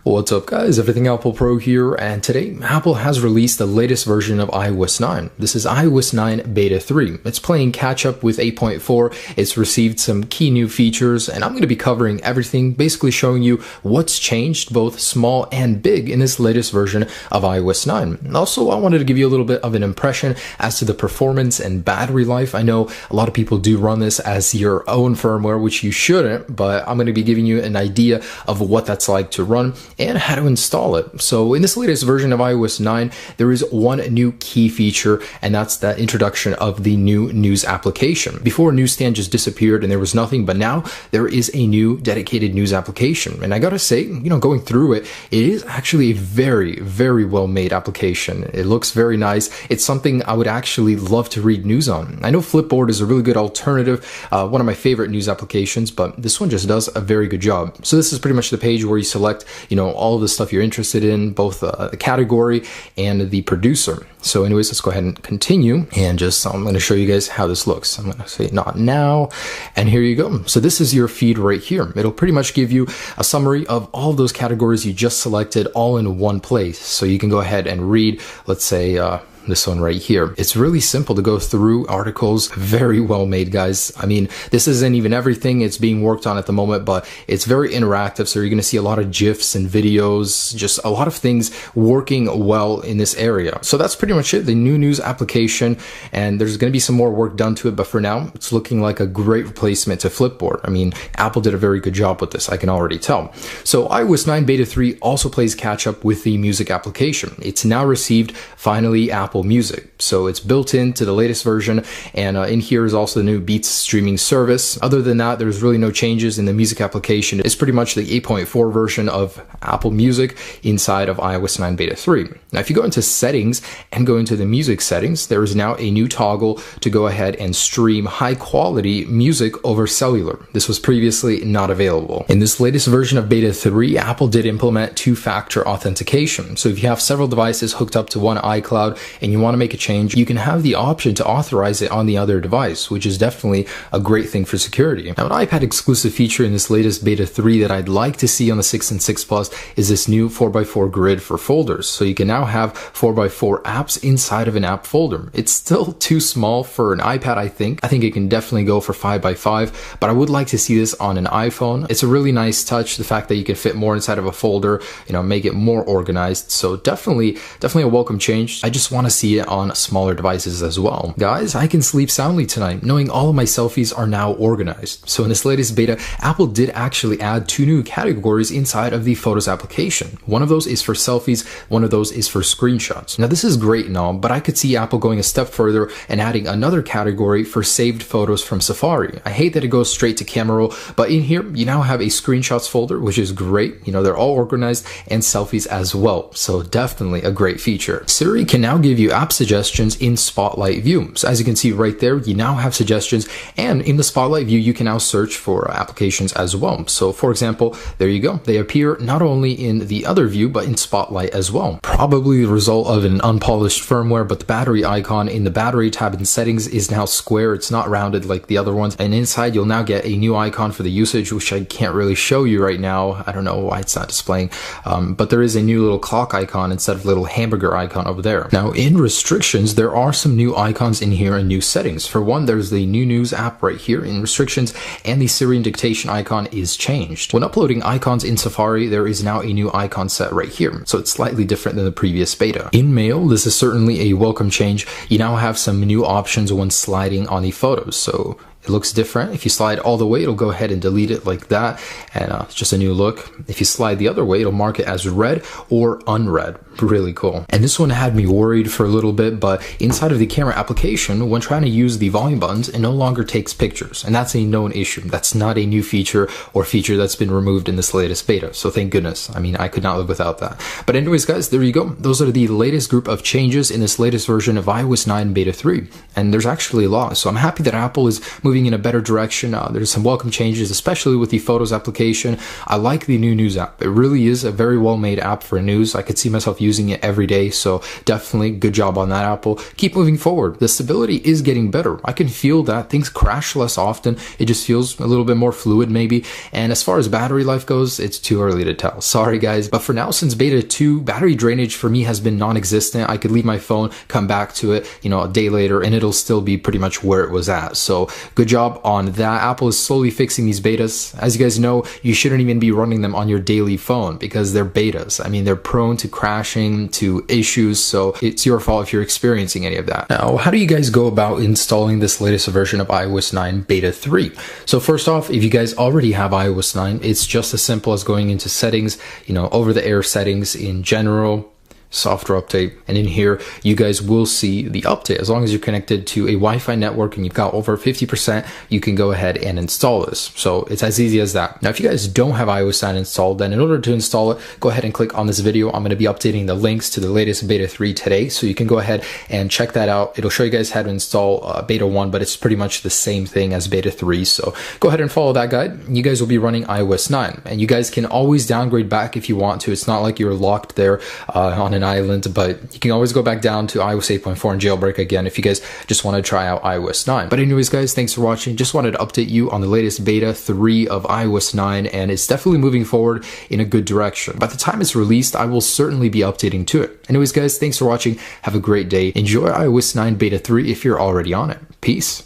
What's up guys, Everything Apple Pro here, and today Apple has released the latest version of iOS 9. This is iOS 9 Beta 3. It's playing catch up with 8.4, it's received some key new features, and I'm going to be covering everything, basically showing you what's changed, both small and big, in this latest version of iOS 9. Also, I wanted to give you a little bit of an impression as to the performance and battery life. I know a lot of people do run this as your own firmware, which you shouldn't, but I'm going to be giving you an idea of what that's like to run and how to install it. So in this latest version of iOS 9, there is one new key feature, and that's that introduction of the new news application. Before, Newsstand just disappeared and there was nothing, but now there is a new dedicated news application. And I gotta say, going through it, it is actually a very, very well made application. It looks very nice. It's something I would actually love to read news on. I know Flipboard is a really good alternative, one of my favorite news applications, but this one just does a very good job. So this is pretty much the page where you select, all of the stuff you're interested in, both the category and the producer. So anyways, let's go ahead and continue, and I'm going to show you guys how this looks. I'm going to say not now, and here you go. So this is your feed right here. It'll pretty much give you a summary of all of those categories you just selected all in one place. So you can go ahead and read, let's say, this one right here. It's really simple to go through articles. Very well made, guys. I mean, this isn't even everything. It's being worked on at the moment, but it's very interactive. So you're going to see a lot of GIFs and videos, just a lot of things working well in this area. So that's pretty much it. The new news application, and there's going to be some more work done to it, but for now, it's looking like a great replacement to Flipboard. I mean, Apple did a very good job with this, I can already tell. So iOS 9 Beta 3 also plays catch up with the music application. It's now received, finally, Apple Music. So it's built into the latest version, and in here is also the new Beats streaming service. Other than that, there's really no changes in the music application. It's pretty much the 8.4 version of Apple Music inside of iOS 9 Beta 3. Now, if you go into settings and go into the music settings, there is now a new toggle to go ahead and stream high quality music over cellular. This was previously not available. In this latest version of Beta 3, Apple did implement two-factor authentication. So if you have several devices hooked up to one iCloud and you want to make a change, you can have the option to authorize it on the other device, which is definitely a great thing for security. Now, an iPad exclusive feature in this latest Beta 3 that I'd like to see on the 6 and 6 Plus is this new 4x4 grid for folders. So you can now have 4x4 apps inside of an app folder. It's still too small for an iPad, I think. I think it can definitely go for 5x5, but I would like to see this on an iPhone. It's a really nice touch, the fact that you can fit more inside of a folder, make it more organized. So definitely a welcome change. I just want to see it on smaller devices as well. Guys, I can sleep soundly tonight knowing all of my selfies are now organized. So in this latest beta, Apple did actually add two new categories inside of the Photos application. One of those is for selfies, one of those is for screenshots. Now this is great and all, but I could see Apple going a step further and adding another category for saved photos from Safari. I hate that it goes straight to camera roll, but in here you now have a screenshots folder, which is great. They're all organized, and selfies as well. So definitely a great feature. Siri can now give you app suggestions in Spotlight View. So as you can see right there, you now have suggestions, and in the Spotlight View, you can now search for applications as well. So for example, there you go. They appear not only in the other view, but in Spotlight as well. Probably the result of an unpolished firmware, but the battery icon in the battery tab in settings is now square. It's not rounded like the other ones. And inside, you'll now get a new icon for the usage, which I can't really show you right now. I don't know why it's not displaying, but there is a new little clock icon instead of little hamburger icon over there. Now in restrictions, there are some new icons in here and new settings. For one, there's the new news app right here in restrictions, and the Siri dictation icon is changed. When uploading icons in Safari, there is now a new icon set right here. So it's slightly different than the previous beta. In Mail, this is certainly a welcome change. You now have some new options when sliding on the photos. So it looks different. If you slide all the way, it'll go ahead and delete it like that, and it's just a new look. If you slide the other way, it'll mark it as read or unread. Really cool. And this one had me worried for a little bit, but inside of the camera application, when trying to use the volume buttons, it no longer takes pictures, and that's a known issue. That's not a new feature or feature that's been removed in this latest beta, so thank goodness. I mean, I could not live without that. But anyways, guys, there you go. Those are the latest group of changes in this latest version of iOS 9 Beta 3, and there's actually a lot, so I'm happy that Apple is moving in a better direction. There's some welcome changes, especially with the Photos application. I like the new news app. It really is a very well-made app for news. I could see myself using using it every day, so definitely good job on that, Apple. Keep moving forward. The stability is getting better. I can feel that things crash less often. It just feels a little bit more fluid maybe. And as far as battery life goes, it's too early to tell. Sorry guys, but for now, since beta 2, battery drainage for me has been non-existent. I could leave my phone, come back to it, a day later, and it'll still be pretty much where it was at. So good job on that. Apple is slowly fixing these betas. As you guys know, you shouldn't even be running them on your daily phone because they're betas. I mean, they're prone to crashing, to issues, so it's your fault if you're experiencing any of that. Now, how do you guys go about installing this latest version of iOS 9 beta 3? So first off, if you guys already have iOS 9, it's just as simple as going into settings, over-the-air settings in general, software update, and in here you guys will see the update. As long as you're connected to a Wi-Fi network and you've got over 50%, you can go ahead and install this. So it's as easy as that. Now if you guys don't have iOS 9 installed, then in order to install it, go ahead and click on this video. I'm going to be updating the links to the latest beta 3 today, so you can go ahead and check that out. It'll show you guys how to install beta 1, but it's pretty much the same thing as beta 3, so go ahead and follow that guide. You guys will be running iOS 9, and you guys can always downgrade back if you want to. It's not like you're locked there on an island, but you can always go back down to iOS 8.4 and jailbreak again if you guys just want to try out iOS 9. But anyways guys, thanks for watching. Just wanted to update you on the latest beta 3 of iOS 9, and it's definitely moving forward in a good direction. By the time it's released, I will certainly be updating to it. Anyways guys, thanks for watching. Have a great day. Enjoy iOS 9 beta 3 if you're already on it. Peace.